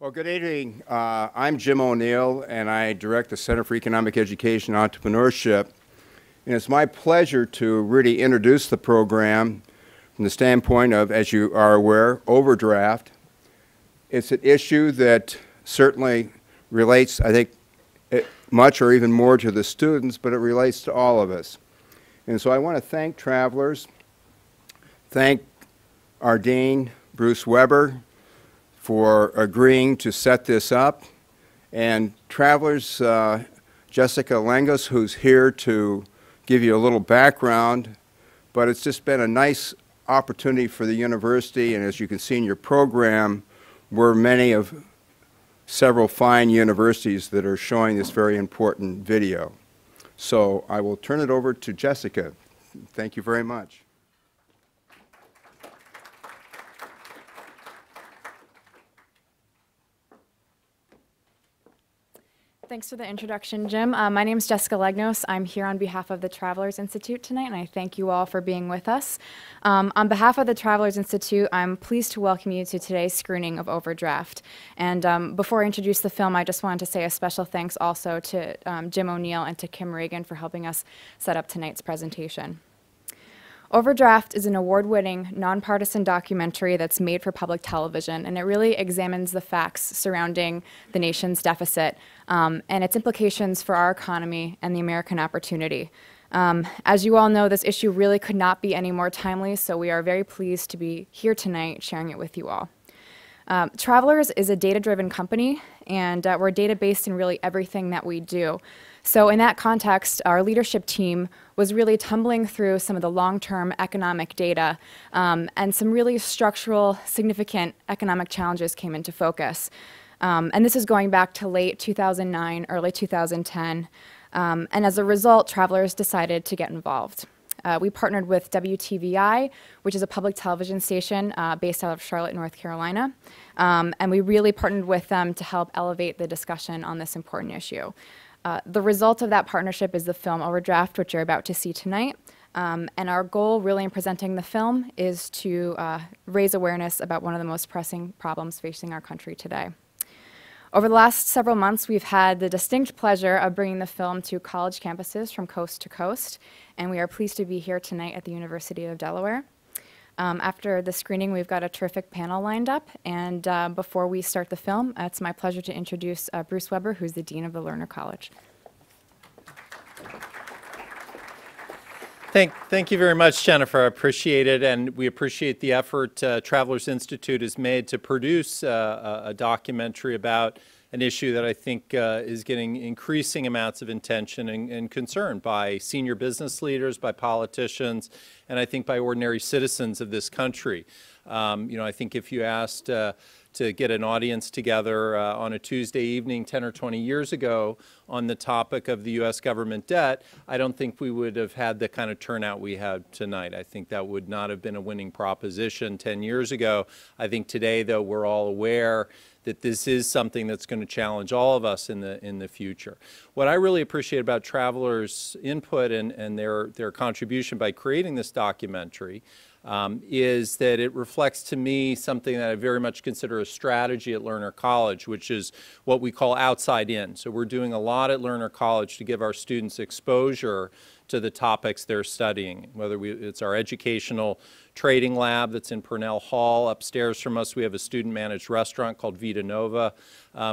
Well, good evening. I'm Jim O'Neill, and I direct the Center for Economic Education and Entrepreneurship. And it's my pleasure to really introduce the program from the standpoint of, as you are aware, overdraft. It's an issue that certainly relates, I think, much or even more to the students, but it relates to all of us. And so I want to thank Travelers, thank our Dean, Bruce Weber, for agreeing to set this up, and Travelers, Jessica Langos, who's here to give you a little background, but it's just been a nice opportunity for the university, and as you can see in your program, we're many of several fine universities that are showing this very important video. So I will turn it over to Jessica. Thank you very much. Thanks for the introduction, Jim. My name is Jessica Legnos. I'm here on behalf of the Travelers Institute tonight, and I thank you all for being with us. On behalf of the Travelers Institute, I'm pleased to welcome you to today's screening of Overdraft. And before I introduce the film, I just wanted to say a special thanks also to Jim O'Neill and to Kim Reagan for helping us set up tonight's presentation. Overdraft is an award-winning, nonpartisan documentary that's made for public television, and it really examines the facts surrounding the nation's deficit and its implications for our economy and the American opportunity. As you all know, this issue really could not be any more timely, so we are very pleased to be here tonight sharing it with you all. Travelers is a data-driven company, and we're data-based in really everything that we do. So in that context, our leadership team was really tumbling through some of the long-term economic data, and some really structural, significant economic challenges came into focus. And this is going back to late 2009, early 2010. And as a result, Travelers decided to get involved. We partnered with WTVI, which is a public television station based out of Charlotte, North Carolina. And we really partnered with them to help elevate the discussion on this important issue. The result of that partnership is the film Overdraft, which you're about to see tonight. And our goal really in presenting the film is to raise awareness about one of the most pressing problems facing our country today. Over the last several months, we've had the distinct pleasure of bringing the film to college campuses from coast to coast, and we are pleased to be here tonight at the University of Delaware. After the screening, we've got a terrific panel lined up, and before we start the film, it's my pleasure to introduce Bruce Weber, who's the Dean of the Lerner College. Thank you very much, Jennifer. I appreciate it, and we appreciate the effort Travelers Institute has made to produce a documentary about an issue that I think is getting increasing amounts of attention and concern by senior business leaders, by politicians, and I think by ordinary citizens of this country. I think if you asked to get an audience together on a Tuesday evening 10 or 20 years ago on the topic of the U.S. government debt, I don't think we would have had the kind of turnout we have tonight. I think that would not have been a winning proposition 10 years ago. I think today, though, we're all aware that this is something that's going to challenge all of us in the future. What I really appreciate about Travelers' input and their contribution by creating this documentary is that it reflects to me something that I very much consider a strategy at Lerner College, which is what we call outside in. So we're doing a lot at Lerner College to give our students exposure to the topics they're studying, whether it's our educational trading lab that's in Purnell Hall. Upstairs from us, we have a student-managed restaurant called Vita Nova.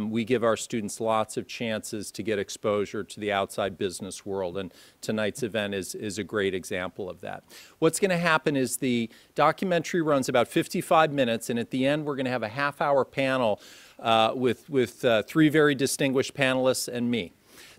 We give our students lots of chances to get exposure to the outside business world, and tonight's event is a great example of that. What's going to happen is the documentary runs about 55 minutes, and at the end, we're going to have a half-hour panel with three very distinguished panelists and me.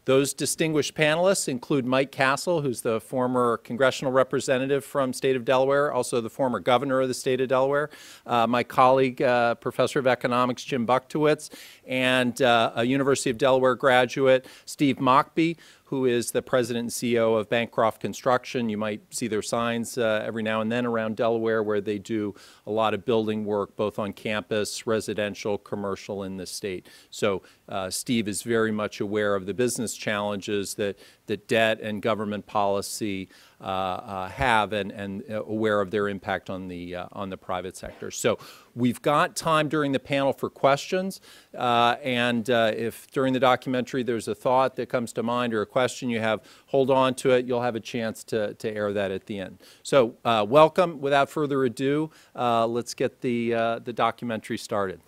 Those distinguished panelists include Mike Castle, who's the former congressional representative from State of Delaware, also the former governor of the State of Delaware, my colleague, professor of economics, Jim Butkiewicz, and a University of Delaware graduate, Steve Mockbee, who is the president and CEO of Bancroft Construction. You might see their signs every now and then around Delaware where they do a lot of building work both on campus, residential, commercial in the state. So Steve is very much aware of the business challenges that debt and government policy have and aware of their impact on the private sector. So We've got time during the panel for questions, and if during the documentary there's a thought that comes to mind or a question you have, hold on to it. You'll have a chance to air that at the end. So welcome. Without further ado, let's get the documentary started.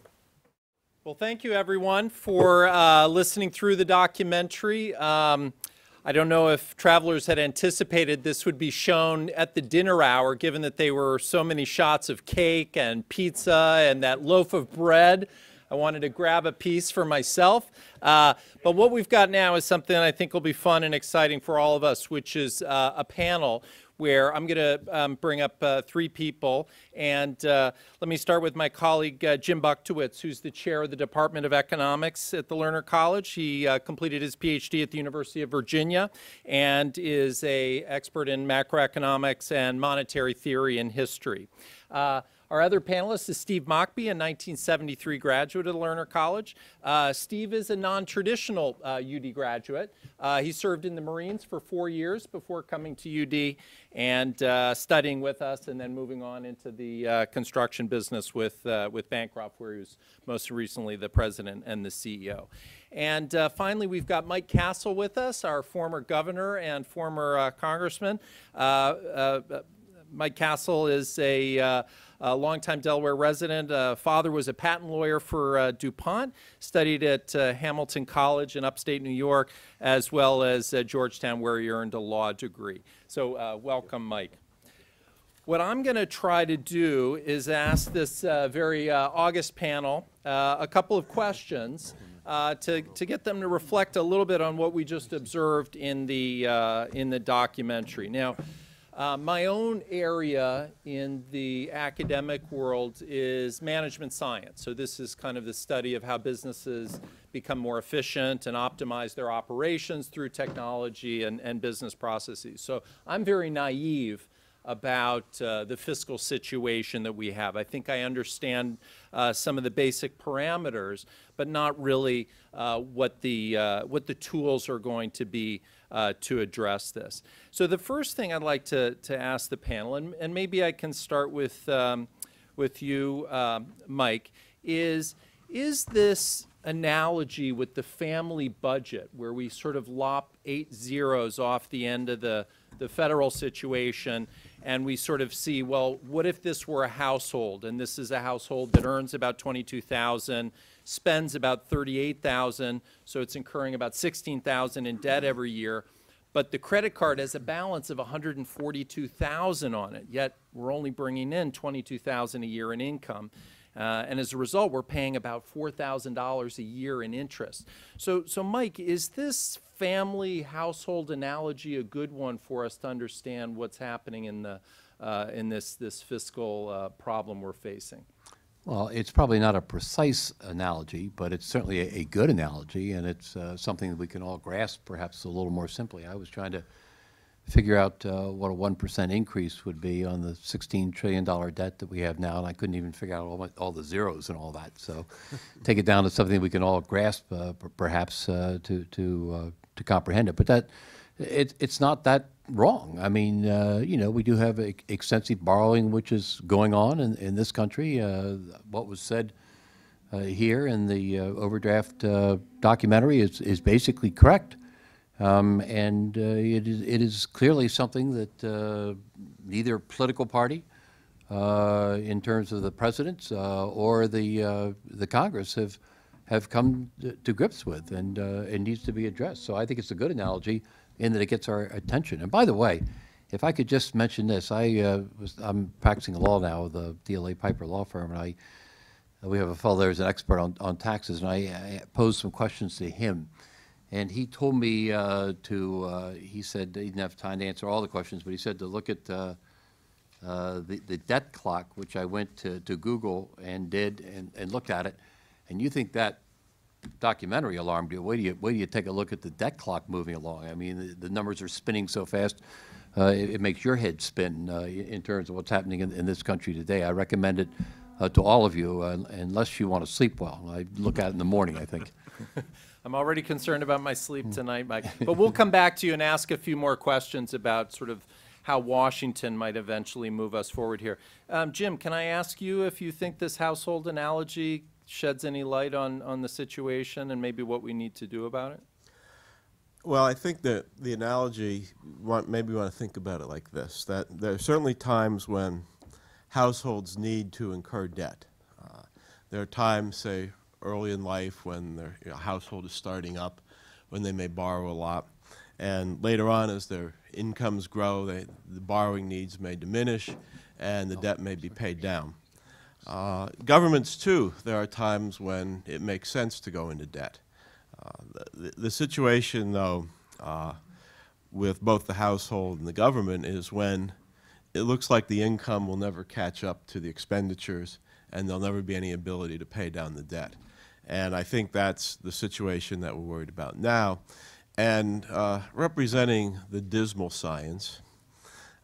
Well, thank you, everyone, for listening through the documentary. I don't know if travelers had anticipated this would be shown at the dinner hour, given that there were so many shots of cake and pizza and that loaf of bread. I wanted to grab a piece for myself. But what we've got now is something I think will be fun and exciting for all of us, which is a panel where I'm going to bring up three people. And let me start with my colleague, Jim Butkiewicz, who's the chair of the Department of Economics at the Lerner College. He completed his PhD at the University of Virginia and is an expert in macroeconomics and monetary theory and history. Our other panelist is Steve Mockbee, a 1973 graduate of the Lerner College. Steve is a non-traditional UD graduate. He served in the Marines for 4 years before coming to UD and studying with us and then moving on into the construction business with Bancroft, where he was most recently the president and the CEO. And finally, we've got Mike Castle with us, our former governor and former congressman. Mike Castle is a longtime Delaware resident. Father was a patent lawyer for DuPont, studied at Hamilton College in upstate New York, as well as Georgetown, where he earned a law degree. So welcome, Mike. What I'm going to try to do is ask this very august panel a couple of questions to get them to reflect a little bit on what we just observed in the documentary. Now, my own area in the academic world is management science. So this is kind of the study of how businesses become more efficient and optimize their operations through technology and business processes. So I'm very naive about the fiscal situation that we have. I think I understand some of the basic parameters, but not really what the tools are going to be to address this. So the first thing I'd like to ask the panel, and maybe I can start with you, Mike, is this analogy with the family budget, where we sort of lop 8 zeros off the end of the federal situation, and we sort of see, well, what if this were a household, and this is a household that earns about $22,000, spends about $38,000, so it's incurring about $16,000 in debt every year, but the credit card has a balance of $142,000 on it, yet we're only bringing in $22,000 a year in income. And as a result, we're paying about $4,000 a year in interest. So Mike, is this family household analogy a good one for us to understand what's happening in this fiscal problem we're facing? Well, it's probably not a precise analogy, but it's certainly a good analogy, and it's something that we can all grasp perhaps a little more simply. I was trying to figure out what a 1% increase would be on the $16 trillion debt that we have now, and I couldn't even figure out all the zeros and all that. So take it down to something we can all grasp perhaps to comprehend it. But it's not that wrong. I mean, you know, we do have extensive borrowing which is going on in this country. What was said here in the Overdraft documentary is basically correct. And it is clearly something that neither political party, in terms of the presidents or the Congress, have come to grips with, and it needs to be addressed. So I think it's a good analogy in that it gets our attention. And by the way, if I could just mention this, I'm practicing law now with the DLA Piper law firm, and we have a fellow there who's an expert on taxes, and I posed some questions to him. And he told me he said he didn't have time to answer all the questions, but he said to look at the debt clock, which I went to Google and did and looked at it. And you think that documentary alarmed you? Wait do you take a look at the debt clock moving along? I mean, the numbers are spinning so fast, it makes your head spin in terms of what's happening in this country today. I recommend it to all of you, unless you want to sleep well. I look at it in the morning, I think. I'm already concerned about my sleep tonight, Mike. But we'll come back to you and ask a few more questions about sort of how Washington might eventually move us forward here. Jim, can I ask you if you think this household analogy sheds any light on the situation and maybe what we need to do about it? Well, I think that the analogy, maybe we want to think about it like this, that there are certainly times when households need to incur debt. There are times, say, early in life when their household is starting up, when they may borrow a lot. And later on, as their incomes grow, the borrowing needs may diminish and the debt may be paid down. Governments, too, there are times when it makes sense to go into debt. The situation, though, with both the household and the government is when it looks like the income will never catch up to the expenditures and there'll never be any ability to pay down the debt. And I think that's the situation that we're worried about now. And representing the dismal science,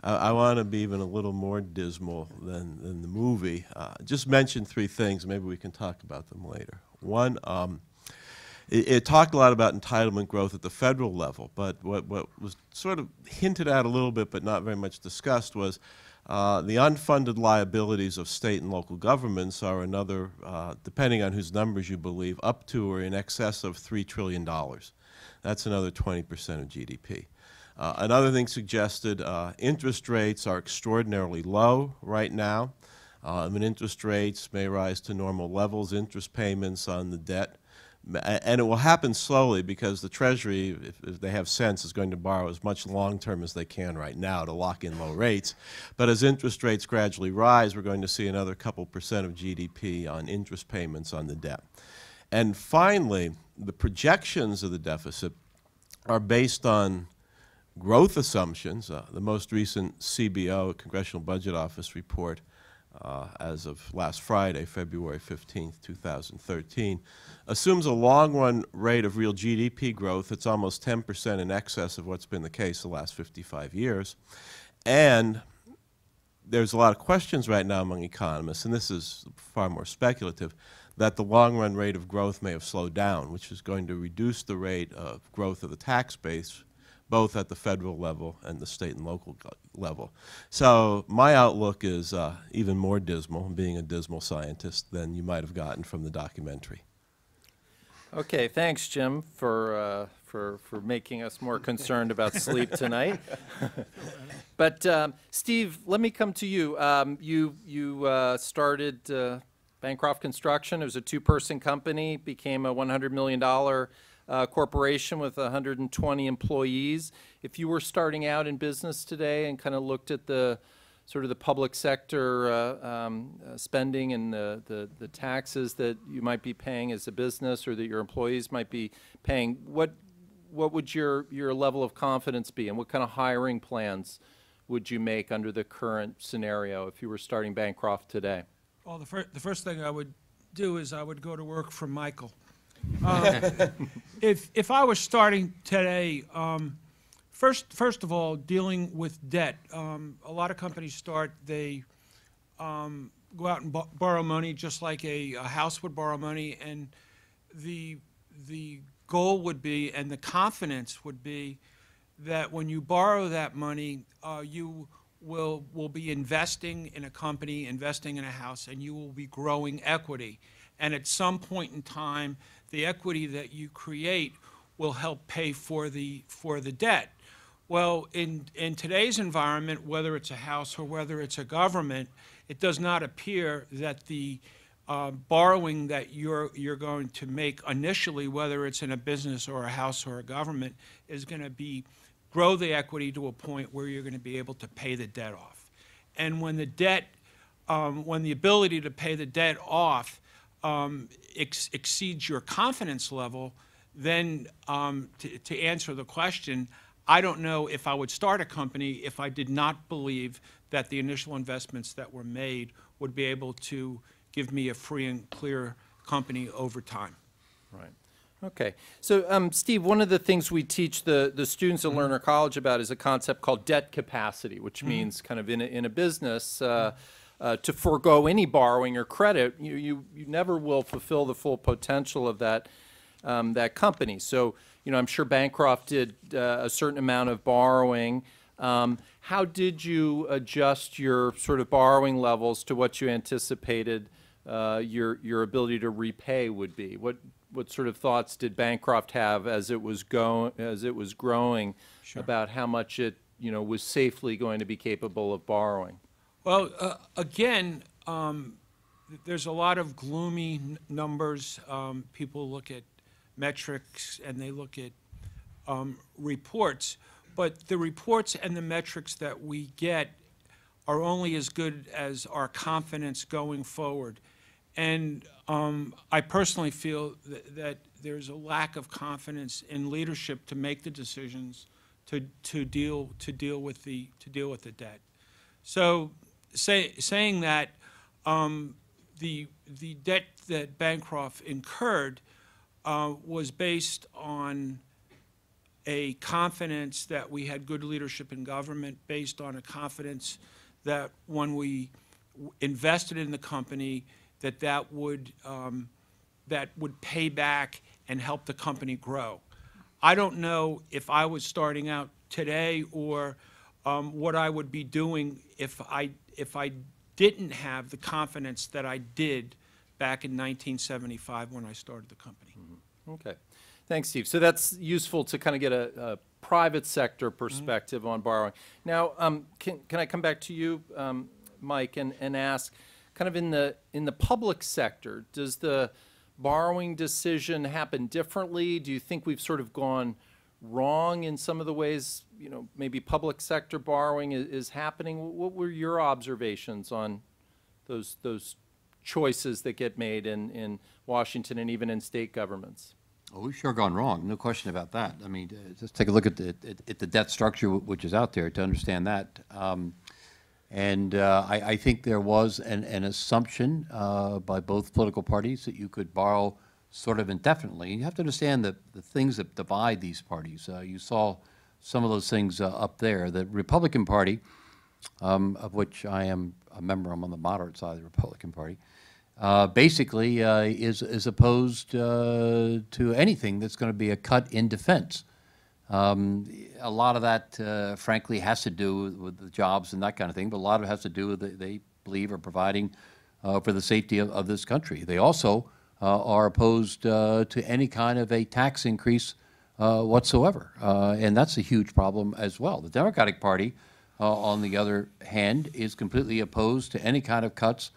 I want to be even a little more dismal than the movie. Just mention three things. Maybe we can talk about them later. One, it talked a lot about entitlement growth at the federal level, but what was sort of hinted at a little bit but not very much discussed was the unfunded liabilities of state and local governments are another, depending on whose numbers you believe, up to or in excess of $3 trillion. That's another 20% of GDP. Another thing suggested, interest rates are extraordinarily low right now. Interest rates may rise to normal levels, interest payments on the debt. And it will happen slowly because the Treasury, if they have sense, is going to borrow as much long-term as they can right now to lock in low rates. But as interest rates gradually rise, we're going to see another couple percent of GDP on interest payments on the debt. And finally, the projections of the deficit are based on growth assumptions. The most recent CBO, Congressional Budget Office report, as of last Friday, February 15th, 2013, assumes a long-run rate of real GDP growth that's almost 10% in excess of what's been the case the last 55 years. And there's a lot of questions right now among economists, and this is far more speculative, that the long-run rate of growth may have slowed down, which is going to reduce the rate of growth of the tax base, both at the federal level and the state and local level. So my outlook is even more dismal, being a dismal scientist, than you might have gotten from the documentary. Okay, thanks, Jim, for making us more concerned about sleep tonight. But Steve, let me come to you. You started Bancroft Construction. It was a two-person company, became a $100 million corporation with 120 employees. If you were starting out in business today and kind of looked at the sort of the public sector spending and the taxes that you might be paying as a business or that your employees might be paying, what would your level of confidence be, and what kind of hiring plans would you make under the current scenario if you were starting Bancroft today? Well, the first thing I would do is I would go to work for Michael. If I was starting today, first of all, dealing with debt, a lot of companies start, they go out and borrow money just like a house would borrow money, and the goal would be, and the confidence would be, that when you borrow that money, you will be investing in a company, investing in a house, and you will be growing equity. And at some point in time, the equity that you create will help pay for the debt. Well, in today's environment, whether it's a house or whether it's a government, it does not appear that the borrowing that you're going to make initially, whether it's in a business or a house or a government, is going to grow the equity to a point where you're going to be able to pay the debt off. And when the debt, when the ability to pay the debt off exceeds your confidence level, then to answer the question, I don't know if I would start a company if I did not believe that the initial investments that were made would be able to give me a free and clear company over time. Right. Okay. So, Steve, one of the things we teach the students at Lerner College about is a concept called debt capacity, which means kind of in a business, to forego any borrowing or credit, you never will fulfill the full potential of that company. So, I'm sure Bancroft did a certain amount of borrowing. How did you adjust your sort of borrowing levels to what you anticipated your ability to repay would be? What sort of thoughts did Bancroft have as it was growing Sure. about how much it was safely going to be capable of borrowing? Well, again, there's a lot of gloomy numbers. People look at metrics and they look at reports, but the reports and the metrics that we get are only as good as our confidence going forward. And I personally feel that there's a lack of confidence in leadership to make the decisions to deal with the debt. So saying that, the debt that Bancroft incurred was based on a confidence that we had good leadership in government, based on a confidence that when we invested in the company, that would pay back and help the company grow. I don't know if I was starting out today or what I would be doing if I didn't have the confidence that I did back in 1975 when I started the company. Mm-hmm. Okay. Thanks, Steve. So that's useful to kind of get a private sector perspective on borrowing. Now, can I come back to you, Mike, and ask, kind of in the public sector, does the borrowing decision happen differently? Do you think we've sort of gone wrong in some of the ways, maybe public sector borrowing is happening? What were your observations on those choices that get made in Washington and even in state governments? Well, we've sure gone wrong, no question about that. I mean, just take a look at the debt structure which is out there to understand that. I think there was an assumption by both political parties that you could borrow sort of indefinitely. You have to understand the things that divide these parties. You saw some of those things up there. The Republican Party, of which I am a member, I'm on the moderate side of the Republican Party, basically is opposed to anything that's going to be a cut in defense. A lot of that, frankly, has to do with the jobs and that kind of thing, but a lot of it has to do with they believe are providing for the safety of this country. They also are opposed to any kind of a tax increase whatsoever, and that's a huge problem as well. The Democratic Party, on the other hand, is completely opposed to any kind of cuts.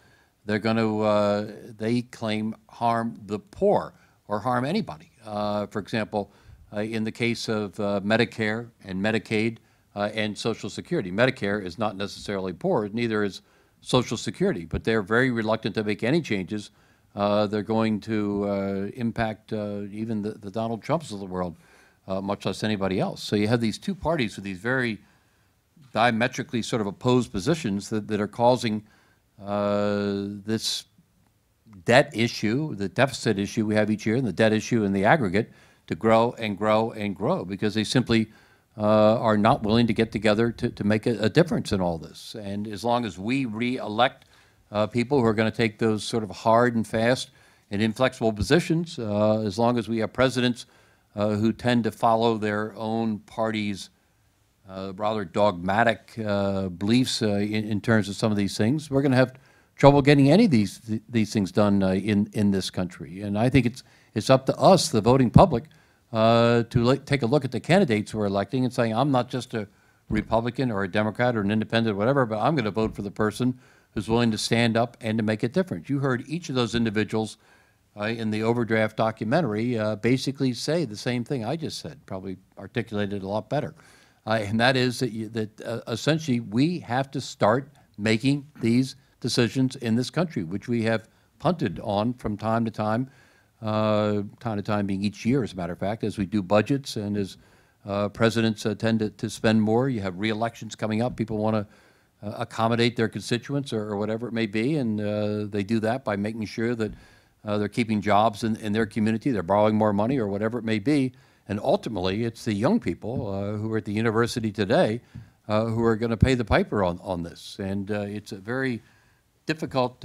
They're going to, they claim, harm the poor or harm anybody. For example, in the case of Medicare and Medicaid and Social Security. Medicare is not necessarily poor, neither is Social Security, but they're very reluctant to make any changes. They're going to impact even the Donald Trumps of the world, much less anybody else. So you have these two parties with these very diametrically sort of opposed positions that are causing this debt issue, the deficit issue we have each year, and the debt issue in the aggregate to grow and grow and grow because they simply are not willing to get together to make a difference in all this. And as long as we re-elect people who are going to take those sort of hard and fast and inflexible positions, as long as we have presidents who tend to follow their own party's rather dogmatic beliefs in terms of some of these things, we're going to have trouble getting any of these things done in this country. And I think it's up to us, the voting public, to take a look at the candidates we're electing and saying, I'm not just a Republican or a Democrat or an independent or whatever, but I'm going to vote for the person who's willing to stand up and to make a difference. You heard each of those individuals in the Overdraft documentary basically say the same thing I just said, probably articulated a lot better. And that is that essentially we have to start making these decisions in this country, which we have punted on from time to time being each year, as a matter of fact, as we do budgets and as presidents tend to spend more. You have re-elections coming up. People want to accommodate their constituents or whatever it may be, and they do that by making sure that they're keeping jobs in their community, they're borrowing more money or whatever it may be. And ultimately, it's the young people who are at the university today who are going to pay the piper on this. And it's a very difficult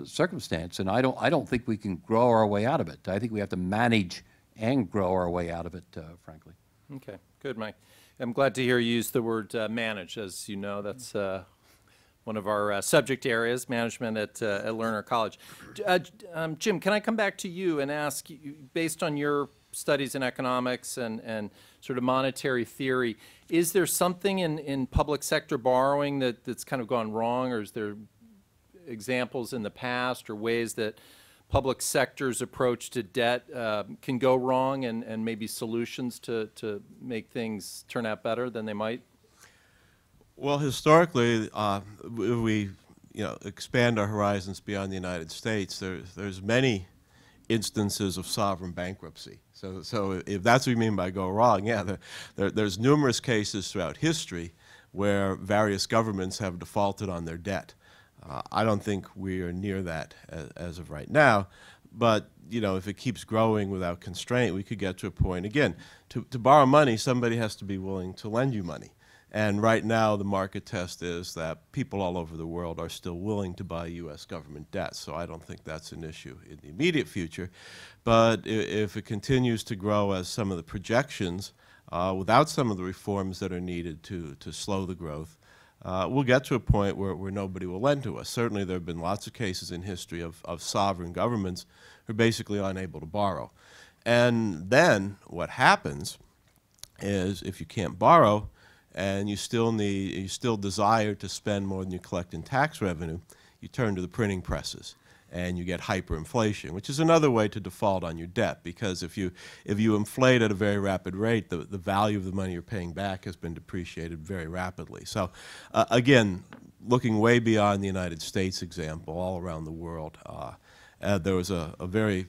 circumstance, and I don't think we can grow our way out of it. I think we have to manage and grow our way out of it, frankly. Okay, good, Mike. I'm glad to hear you use the word manage. As you know, that's one of our subject areas, management at Lerner College. Jim, can I come back to you and ask, based on your studies in economics and sort of monetary theory, is there something in public sector borrowing that's kind of gone wrong, or is there examples in the past or ways that public sector's approach to debt can go wrong, and maybe solutions to make things turn out better than they might? Well, historically, we expand our horizons beyond the United States. There's many instances of sovereign bankruptcy. So if that's what you mean by go wrong, yeah, there's numerous cases throughout history where various governments have defaulted on their debt. I don't think we are near that as of right now, but if it keeps growing without constraint, we could get to a point. Again, to borrow money, somebody has to be willing to lend you money. And right now, the market test is that people all over the world are still willing to buy U.S. government debt. So I don't think that's an issue in the immediate future. But if it continues to grow as some of the projections, without some of the reforms that are needed to slow the growth, we'll get to a point where nobody will lend to us. Certainly, there have been lots of cases in history of sovereign governments who are basically unable to borrow. And then what happens is, if you can't borrow, and you still desire to spend more than you collect in tax revenue, you turn to the printing presses and you get hyperinflation, which is another way to default on your debt, because if you inflate at a very rapid rate, the value of the money you're paying back has been depreciated very rapidly. So again, looking way beyond the United States example, all around the world, there was a very,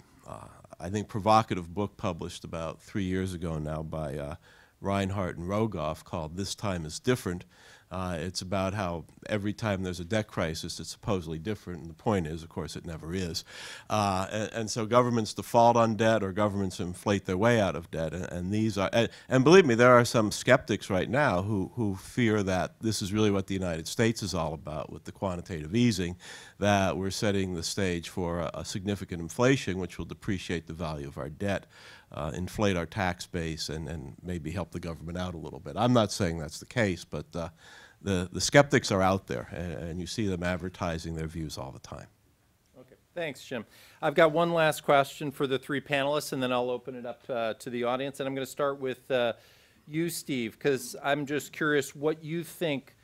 I think, provocative book published about 3 years ago now by Reinhardt and Rogoff called "This Time is Different." It's about how every time there's a debt crisis, it's supposedly different, and the point is, of course, it never is. And so governments default on debt, or governments inflate their way out of debt, and these are, and believe me, there are some skeptics right now who fear that this is really what the United States is all about with the quantitative easing, that we're setting the stage for a significant inflation, which will depreciate the value of our debt, inflate our tax base, and maybe help the government out a little bit. I'm not saying that's the case, but the skeptics are out there, and you see them advertising their views all the time. Okay, thanks, Jim. I've got one last question for the three panelists, and then I'll open it up to the audience. And I'm going to start with you, Steve, because I'm just curious what you think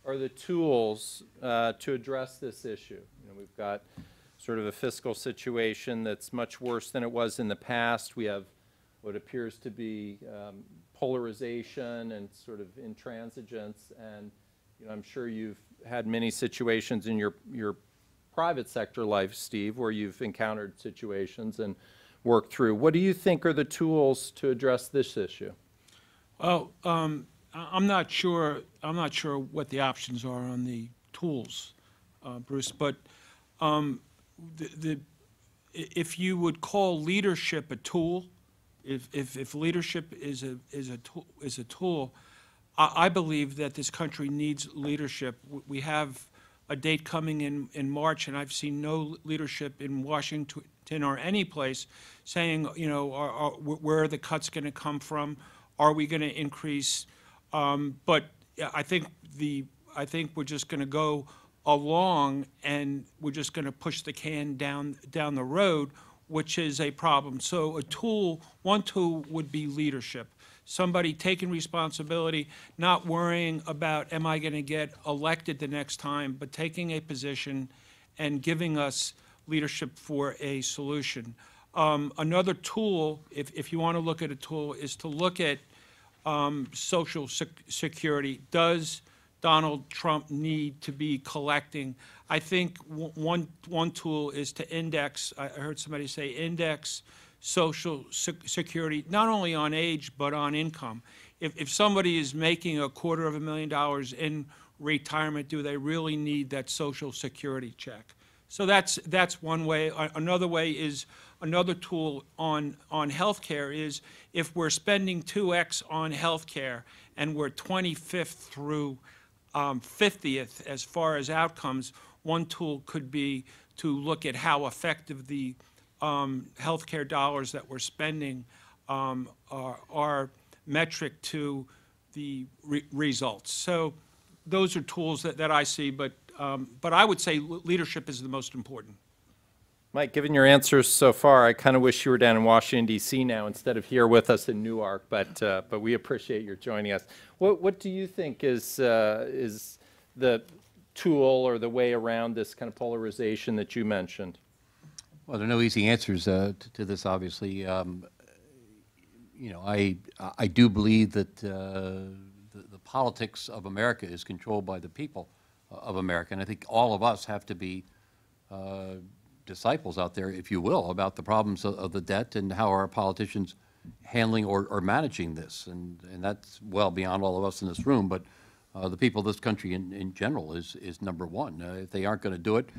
are the tools to address this issue. We've got sort of a fiscal situation that's much worse than it was in the past. We have what appears to be polarization and sort of intransigence, and I'm sure you've had many situations in your private sector life, Steve, where you've encountered situations and worked through. What do you think are the tools to address this issue? Well, I'm not sure what the options are on the tools, Bruce, but if you would call leadership a tool, if leadership is a tool, I believe that this country needs leadership. We have a date coming in March, and I've seen no leadership in Washington or any place saying, where are the cuts going to come from? Are we going to increase? But I think we're just going to go along, and we're just going to push the can down the road, which is a problem. So one tool would be leadership. Somebody taking responsibility, not worrying about, am I going to get elected the next time, but taking a position and giving us leadership for a solution. Another tool, if you want to look at a tool, is to look at Social Security. Does Donald Trump need to be collecting? I think one tool is to index, I heard somebody say index Social Security, not only on age, but on income. If somebody is making $250,000 in retirement, do they really need that Social Security check? So that's one way. Another way is, another tool on healthcare is, if we're spending 2x on healthcare and we're 25th through 50th as far as outcomes, one tool could be to look at how effective the healthcare dollars that we're spending are metric to the results. So those are tools that I see, but I would say leadership is the most important. Mike, given your answers so far, I kind of wish you were down in Washington, D.C. now instead of here with us in Newark, but we appreciate your joining us. What do you think is the tool or the way around this kind of polarization that you mentioned? Well, there are no easy answers to this, obviously. You know, I do believe that the politics of America is controlled by the people of America, and I think all of us have to be disciples out there, if you will, about the problems of the debt and how our politicians handling or managing this. And that's well beyond all of us in this room, but the people of this country in general is number one. If they aren't going to do it,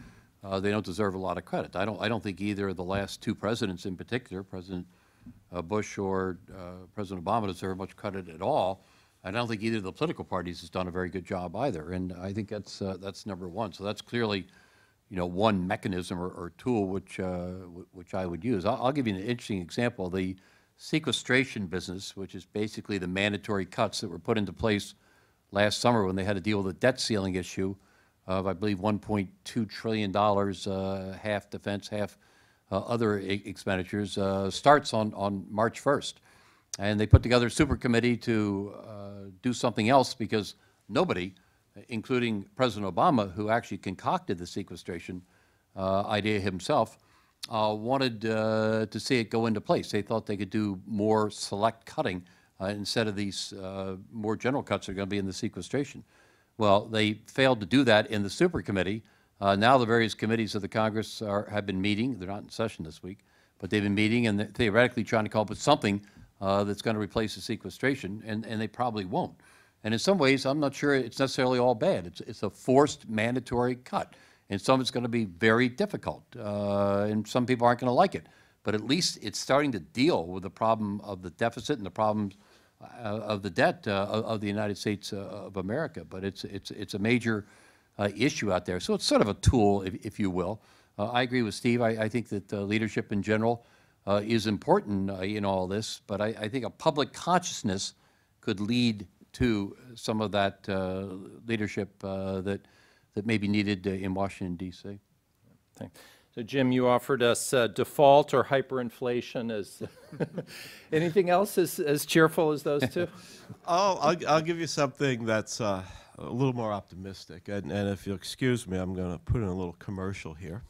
they don't deserve a lot of credit. I don't think either of the last two presidents in particular, President Bush or President Obama, deserve much credit at all. I don't think either of the political parties has done a very good job either, and I think that's number one. So that's clearly, you know, one mechanism or tool which I would use. I'll give you an interesting example. The sequestration business, which is basically the mandatory cuts that were put into place last summer when they had to deal with a debt ceiling issue of, I believe, $1.2 trillion, half defense, half other expenditures, starts on March 1st. And they put together a super committee to do something else because nobody, including President Obama, who actually concocted the sequestration idea himself, wanted to see it go into place. They thought they could do more select cutting instead of these more general cuts that are going to be in the sequestration. Well, they failed to do that in the super committee. Now the various committees of the Congress have been meeting. They're not in session this week, but they've been meeting and theoretically trying to come up with something that's going to replace the sequestration, and they probably won't. And in some ways, I'm not sure it's necessarily all bad. It's a forced mandatory cut. And some it's going to be very difficult, and some people aren't going to like it. But at least it's starting to deal with the problem of the deficit and the problems of the debt of the United States of America. But it's a major issue out there. So it's sort of a tool, if you will. I agree with Steve. I think that leadership in general is important in all this. But I think a public consciousness could lead to some of that leadership that may be needed in Washington, D.C. Thanks. So, Jim, you offered us default or hyperinflation as anything else as cheerful as those two? I'll give you something that's a little more optimistic. And if you'll excuse me, I'm going to put in a little commercial here.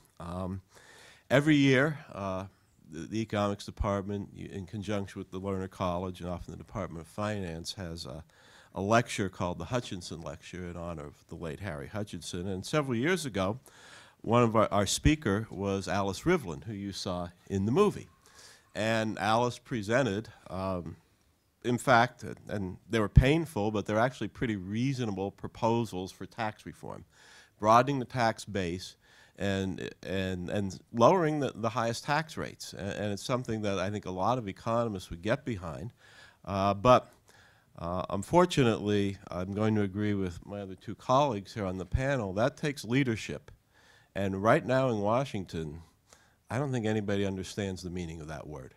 Every year, the economics department, in conjunction with the Lerner College and often the Department of Finance, has a lecture called the Hutchinson Lecture in honor of the late Harry Hutchinson. And several years ago, one of our speaker was Alice Rivlin, who you saw in the movie. And Alice presented, in fact, and they were painful, but they're actually pretty reasonable proposals for tax reform, broadening the tax base and lowering the highest tax rates. And it's something that I think a lot of economists would get behind. But unfortunately, I'm going to agree with my other two colleagues here on the panel, that takes leadership. And right now in Washington, I don't think anybody understands the meaning of that word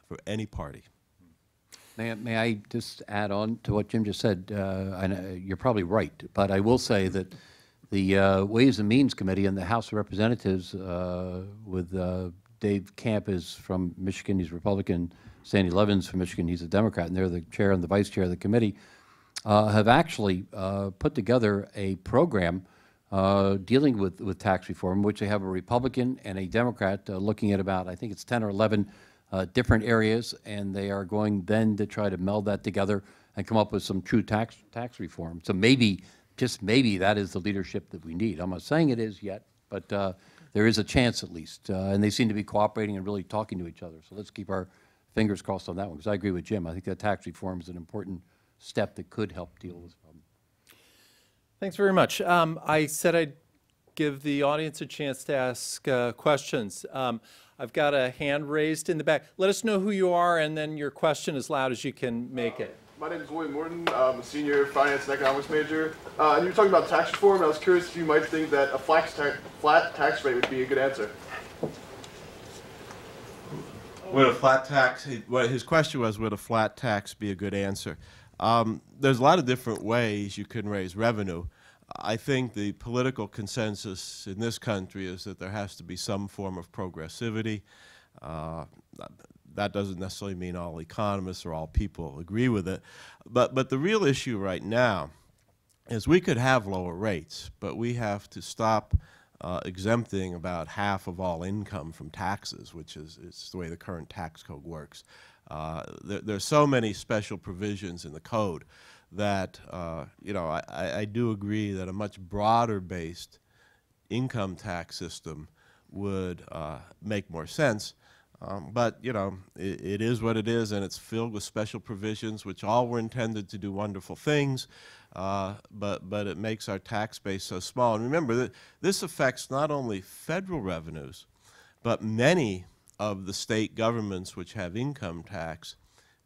for any party. May I just add on to what Jim just said? You're probably right, but I will say that the Ways and Means Committee in the House of Representatives with Dave Camp is from Michigan, he's Republican, Sandy Levin's from Michigan, he's a Democrat, and they're the chair and the vice chair of the committee, have actually put together a program dealing with tax reform, which they have a Republican and a Democrat looking at about, I think it's 10 or 11 different areas, and they are going then to try to meld that together and come up with some true tax reform. So maybe, just maybe, that is the leadership that we need. I'm not saying it is yet, but there is a chance at least, and they seem to be cooperating and really talking to each other. So let's keep our fingers crossed on that one, because I agree with Jim. I think that tax reform is an important step that could help deal with this problem. Thanks very much. I said I'd give the audience a chance to ask questions. I've got a hand raised in the back. Let us know who you are and then your question as loud as you can make it. My name is William Morton. I'm a senior finance and economics major. And you were talking about tax reform, and I was curious if you might think that a flat tax rate would be a good answer. Would a flat tax, what his question was, would a flat tax be a good answer? There's a lot of different ways you can raise revenue. I think the political consensus in this country is that there has to be some form of progressivity. That doesn't necessarily mean all economists or all people agree with it. But the real issue right now is we could have lower rates, but we have to stop exempting about half of all income from taxes, which is the way the current tax code works. There's so many special provisions in the code that, you know, I do agree that a much broader-based income tax system would make more sense. But, you know, it is what it is, and it's filled with special provisions, which all were intended to do wonderful things, but it makes our tax base so small. And remember, that this affects not only federal revenues, but many of the state governments which have income tax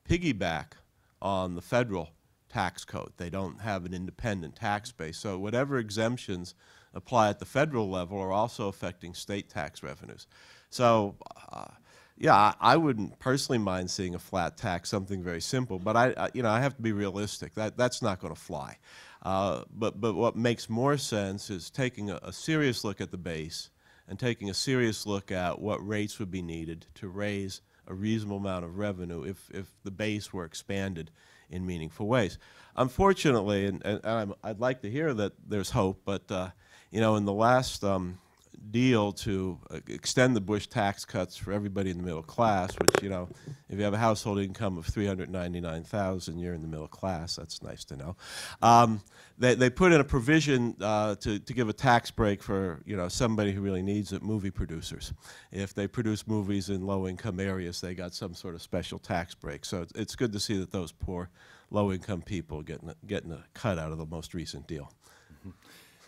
piggyback on the federal tax code. They don't have an independent tax base. So whatever exemptions apply at the federal level are also affecting state tax revenues. So, yeah, I wouldn't personally mind seeing a flat tax, something very simple, but you know, I have to be realistic. That's not going to fly. But what makes more sense is taking a serious look at the base and taking a serious look at what rates would be needed to raise a reasonable amount of revenue if the base were expanded in meaningful ways. Unfortunately, and I'd like to hear that there's hope, but you know, in the last deal to extend the Bush tax cuts for everybody in the middle class, which, you know, if you have a household income of $399,000, you're in the middle class. That's nice to know. They put in a provision to give a tax break for, you know, somebody who really needs it, movie producers. If they produce movies in low-income areas, they got some sort of special tax break. So it's good to see that those poor low-income people getting a cut out of the most recent deal. Mm-hmm.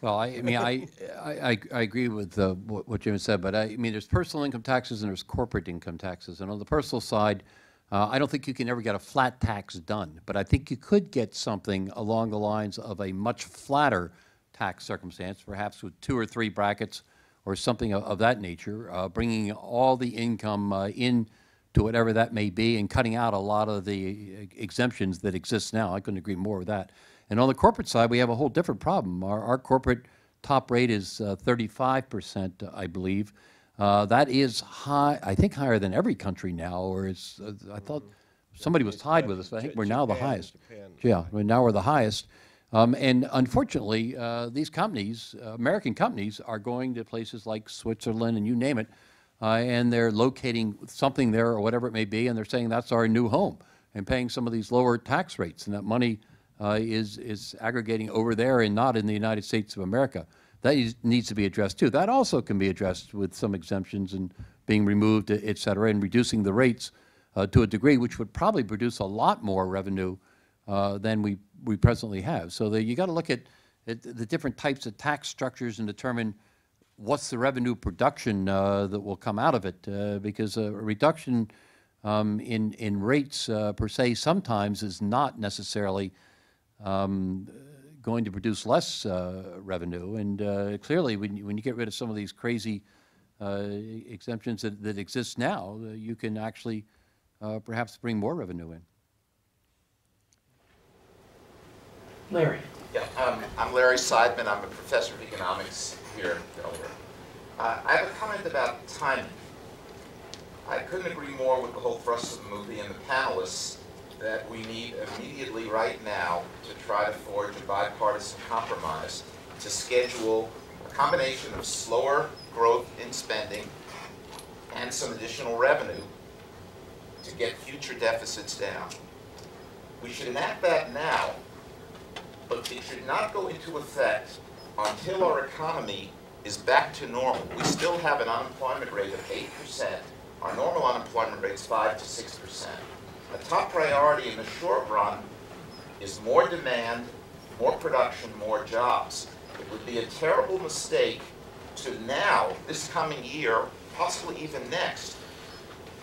Well, I mean, I agree with what Jim said, but I mean, there's personal income taxes and there's corporate income taxes. And on the personal side, I don't think you can ever get a flat tax done, but I think you could get something along the lines of a much flatter tax circumstance, perhaps with 2 or 3 brackets or something of that nature, bringing all the income in to whatever that may be and cutting out a lot of the exemptions that exist now. I couldn't agree more with that. And on the corporate side, we have a whole different problem. Our corporate top rate is 35%, I believe. That is high, I think higher than every country now, or it's, I thought somebody was tied with us, but I think we're now the highest. Yeah, now we're the highest. And unfortunately, these companies, American companies, are going to places like Switzerland and you name it, and they're locating something there or whatever it may be, and they're saying that's our new home and paying some of these lower tax rates, and that money is aggregating over there and not in the United States of America. That needs to be addressed too. That also can be addressed with some exemptions and being removed, et cetera, and reducing the rates to a degree which would probably produce a lot more revenue than we presently have. So you got to look at the different types of tax structures and determine what's the revenue production that will come out of it, because a reduction in rates per se sometimes is not necessarily going to produce less revenue, and clearly when you get rid of some of these crazy exemptions that exist now, you can actually perhaps bring more revenue in. Larry. Yeah, I'm Larry Seidman. I'm a professor of economics here in Delaware. I have a comment about timing. I couldn't agree more with the whole thrust of the movie and the panelists that we need immediately right now to try to forge a bipartisan compromise to schedule a combination of slower growth in spending and some additional revenue to get future deficits down. We should enact that now, but it should not go into effect until our economy is back to normal. We still have an unemployment rate of 8%. Our normal unemployment rate is 5 to 6%. A top priority in the short run is more demand, more production, more jobs. It would be a terrible mistake to now, this coming year, possibly even next,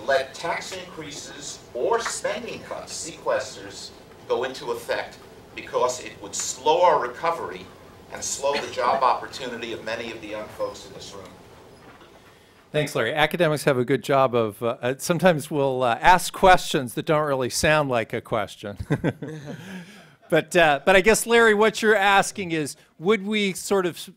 let tax increases or spending cuts, sequesters, go into effect, because it would slow our recovery and slow the job opportunity of many of the young folks in this room. Thanks, Larry. Academics have a good job of, sometimes we'll ask questions that don't really sound like a question. But I guess, Larry, what you're asking is, would we sort of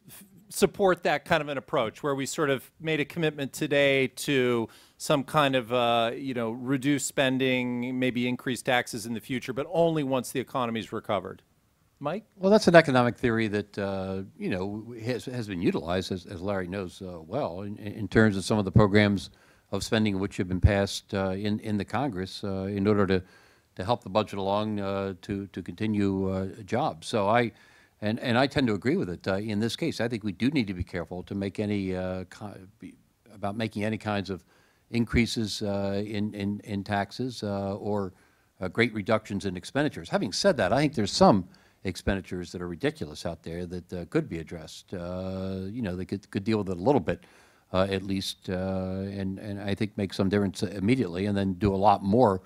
support that kind of an approach where we sort of made a commitment today to some kind of, reduced spending, maybe increased taxes in the future, but only once the economy's recovered? Mike? Well, that's an economic theory that, has been utilized, as Larry knows well, in terms of some of the programs of spending which have been passed in the Congress in order to help the budget along to continue jobs. So I tend to agree with it. In this case, I think we do need to be careful to make any about making any kinds of increases in taxes or great reductions in expenditures. Having said that, I think there's some expenditures that are ridiculous out there that could be addressed. They could deal with it a little bit, at least, and I think make some difference immediately, and then do a lot more,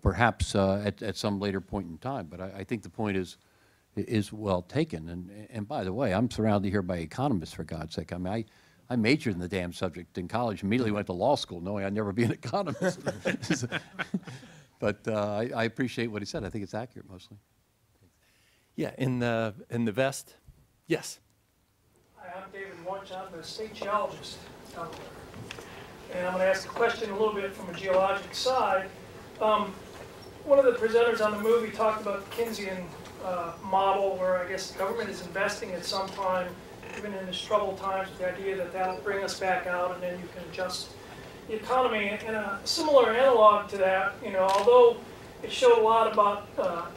perhaps at some later point in time. But I think the point is well taken. And by the way, I'm surrounded here by economists, for God's sake. I mean, I majored in the damn subject in college, immediately went to law school knowing I'd never be an economist. But I appreciate what he said. I think it's accurate mostly. Yeah, in the vest. Yes. Hi, I'm David Wunsch. I'm the state geologist in Delaware. And I'm going to ask a question a little bit from a geologic side. One of the presenters on the movie talked about the Keynesian model where I guess the government is investing at some time, even in these troubled times, with the idea that that'll bring us back out and then you can adjust the economy. And a similar analog to that, although it showed a lot about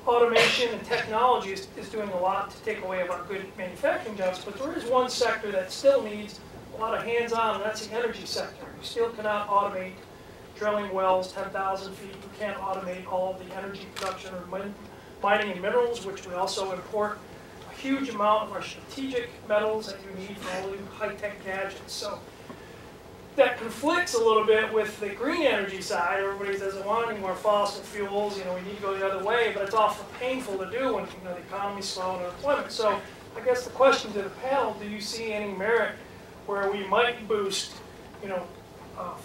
automation and technology is doing a lot to take away our good manufacturing jobs, but there is one sector that still needs a lot of hands-on, and that's the energy sector. You still cannot automate drilling wells 10,000 feet. You can't automate all of the energy production or mining and minerals, which we also import a huge amount of our strategic metals that you need for all the high-tech gadgets. So that conflicts a little bit with the green energy side. Everybody doesn't want any more fossil fuels. We need to go the other way, but it's awful painful to do when the economy's slow and unemployment. So I guess the question to the panel: do you see any merit where we might boost,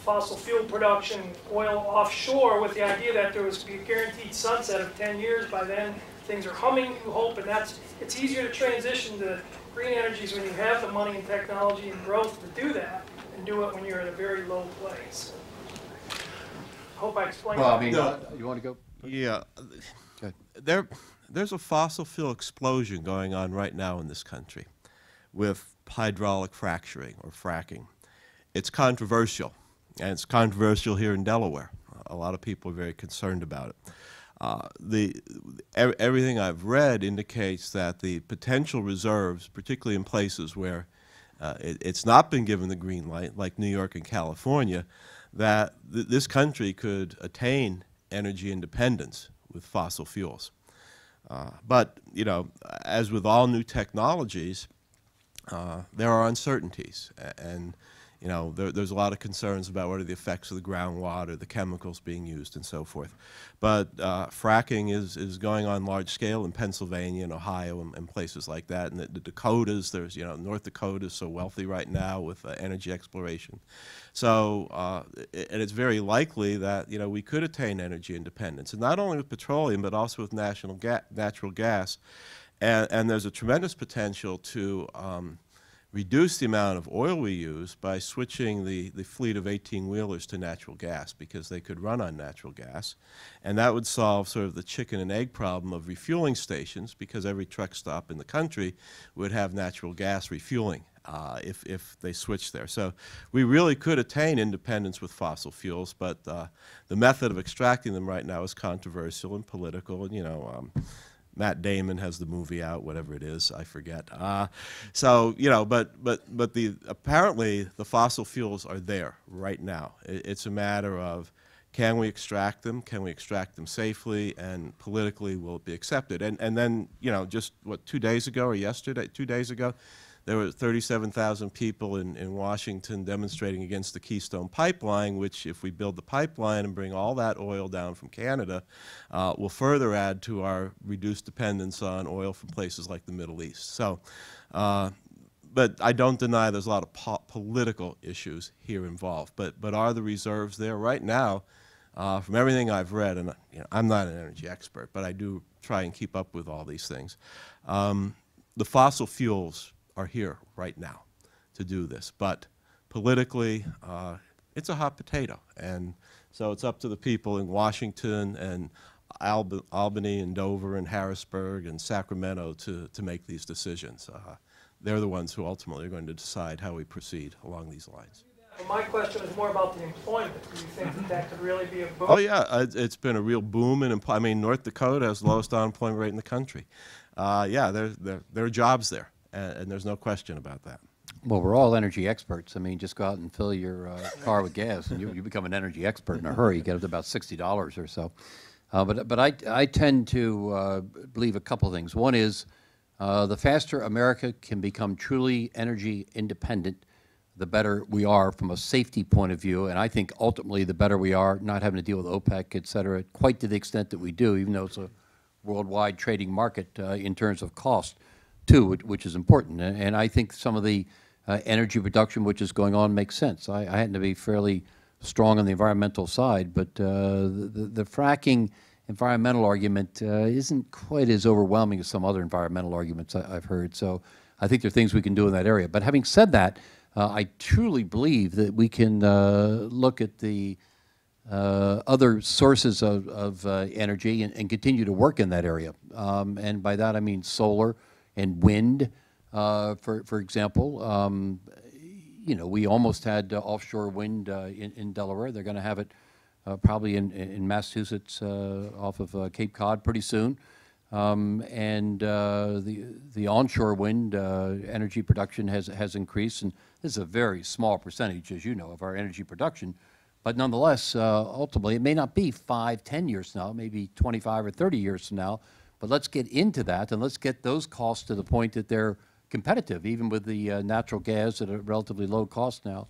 fossil fuel production, oil offshore, with the idea that there was a guaranteed sunset of 10 years? By then, things are humming. You hope, and it's easier to transition to green energies when you have the money and technology and growth to do that, and do it when you're in a very low place. Hope I explained that. Well, I mean, you want to go? Yeah. Okay. There's a fossil fuel explosion going on right now in this country with hydraulic fracturing or fracking. It's controversial, and it's controversial here in Delaware. A lot of people are very concerned about it. Everything I've read indicates that the potential reserves, particularly in places where it's not been given the green light, like New York and California, that this country could attain energy independence with fossil fuels. But, as with all new technologies, there are uncertainties. And, there's a lot of concerns about what are the effects of the groundwater, the chemicals being used, and so forth. But fracking is going on large scale in Pennsylvania and Ohio and places like that. And the Dakotas, there's, North Dakota is so wealthy right now with energy exploration. So, and it's very likely that, we could attain energy independence, and not only with petroleum, but also with natural gas. And there's a tremendous potential to reduce the amount of oil we use by switching the fleet of 18-wheelers to natural gas, because they could run on natural gas. And that would solve sort of the chicken and egg problem of refueling stations, because every truck stop in the country would have natural gas refueling if they switch there. So we really could attain independence with fossil fuels, but the method of extracting them right now is controversial and political, and, Matt Damon has the movie out, whatever it is, I forget. So, but apparently the fossil fuels are there right now. It's a matter of, can we extract them? Can we extract them safely? And politically, will it be accepted? And then, just 2 days ago or yesterday, 2 days ago, there were 37,000 people in Washington demonstrating against the Keystone Pipeline, which, if we build the pipeline and bring all that oil down from Canada, will further add to our reduced dependence on oil from places like the Middle East. So, but I don't deny there's a lot of political issues here involved. But are the reserves there right now? From everything I've read, and I'm not an energy expert, but I do try and keep up with all these things. The fossil fuels are here right now to do this, but politically, it's a hot potato, and so it's up to the people in Washington and Albany and Dover and Harrisburg and Sacramento to make these decisions. They're the ones who ultimately are going to decide how we proceed along these lines. Well, my question is more about the employment. Do you think that, that could really be a boom? Oh yeah, it's been a real boom in employment. I mean, North Dakota has the lowest unemployment rate in the country. Yeah, there are jobs there, and there's no question about that. Well, we're all energy experts. I mean, just go out and fill your car with gas, and you become an energy expert in a hurry. You get up to about $60 or so. But I tend to believe a couple of things. One is the faster America can become truly energy independent, the better we are from a safety point of view. And I think ultimately the better we are not having to deal with OPEC, et cetera, quite to the extent that we do, even though it's a worldwide trading market in terms of cost, too, which is important. And I think some of the energy production which is going on makes sense. I happen to be fairly strong on the environmental side, but the fracking environmental argument isn't quite as overwhelming as some other environmental arguments I've heard. So I think there are things we can do in that area. But having said that, I truly believe that we can look at the other sources of energy and continue to work in that area. And by that I mean solar and wind, for example. You know, we almost had offshore wind in Delaware. They're going to have it probably in Massachusetts off of Cape Cod pretty soon. And the onshore wind energy production has increased, and this is a very small percentage, as you know, of our energy production. But nonetheless, ultimately, it may not be 5, 10 years from now, maybe 25 or 30 years from now, but let's get into that, and let's get those costs to the point that they're competitive, even with the natural gas at a relatively low cost now,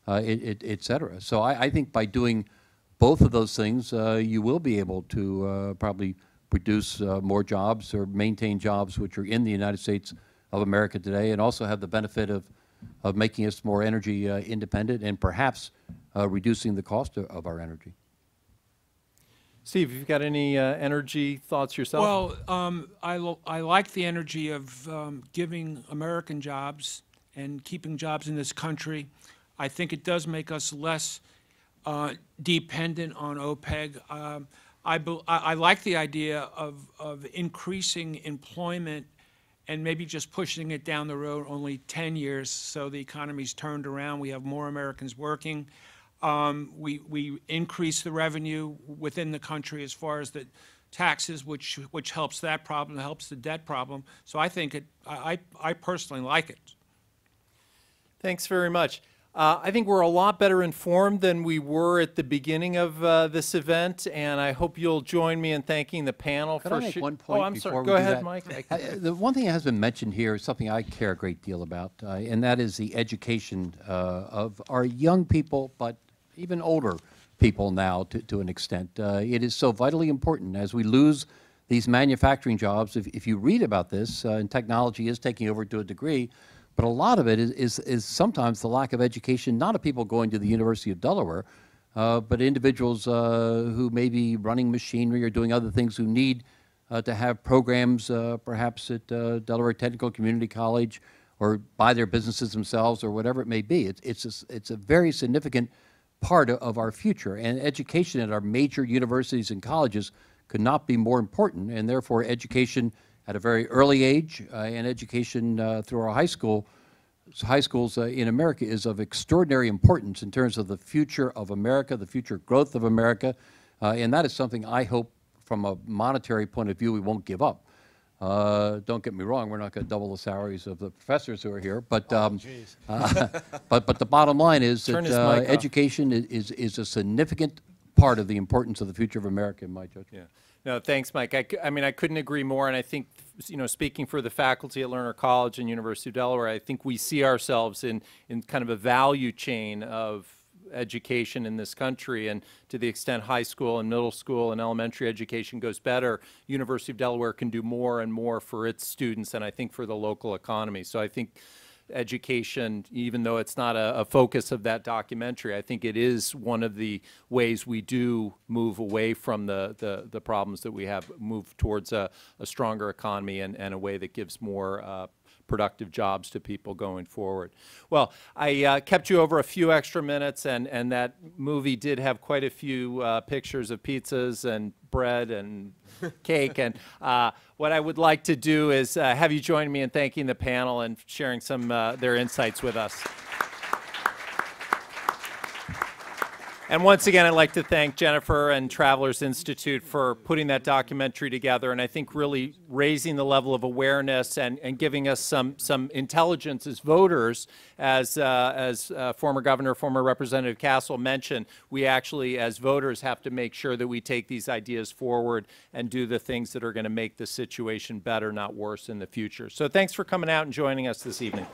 et cetera. So I think by doing both of those things, you will be able to probably produce more jobs or maintain jobs which are in the United States of America today, and also have the benefit of making us more energy independent and perhaps reducing the cost of our energy. Steve, you've got any energy thoughts yourself? Well, I like the energy of giving American jobs and keeping jobs in this country. I think it does make us less dependent on OPEC. I like the idea of increasing employment and maybe just pushing it down the road only 10 years so the economy's turned around. We have more Americans working. We increase the revenue within the country as far as the taxes, which helps that problem, helps the debt problem. So I think I personally like it. Thanks very much. I think we're a lot better informed than we were at the beginning of this event, and I hope you'll join me in thanking the panel for. Could I make one point? Oh, I'm before sorry. we Go do ahead, that? Mike. The one thing that has been mentioned here is something I care a great deal about, and that is the education of our young people, but even older people now to an extent. It is so vitally important as we lose these manufacturing jobs. If you read about this, and technology is taking over to a degree, but a lot of it is sometimes the lack of education, not of people going to the University of Delaware, but individuals who may be running machinery or doing other things who need to have programs perhaps at Delaware Technical Community College or buy their businesses themselves or whatever it may be. It's a very significant part of our future, and education at our major universities and colleges could not be more important, and therefore education at a very early age and education through our high schools in America is of extraordinary importance in terms of the future of America, the future growth of America, and that is something I hope from a monetary point of view we won't give up. Don't get me wrong, we're not going to double the salaries of the professors who are here, but but the bottom line is that education is a significant part of the importance of the future of America, in my judgment. Yeah. No, thanks, Mike. I mean, I couldn't agree more, and I think, you know, speaking for the faculty at Lerner College and University of Delaware, I think we see ourselves in kind of a value chain of education in this country, and to the extent high school and middle school and elementary education goes better, University of Delaware can do more and more for its students and I think for the local economy. So I think education, even though it's not a focus of that documentary. I think it is one of the ways we do move away from the problems that we have, move towards a stronger economy and a way that gives more productive jobs to people going forward. Well, I kept you over a few extra minutes, and that movie did have quite a few pictures of pizzas and bread and cake. And what I would like to do is have you join me in thanking the panel and sharing some their insights with us. And once again, I'd like to thank Jennifer and Travelers Institute for putting that documentary together, and I think really raising the level of awareness and giving us some intelligence as voters. As former Governor, former Representative Castle mentioned, we actually, as voters, have to make sure that we take these ideas forward and do the things that are going to make the situation better, not worse, in the future. So thanks for coming out and joining us this evening.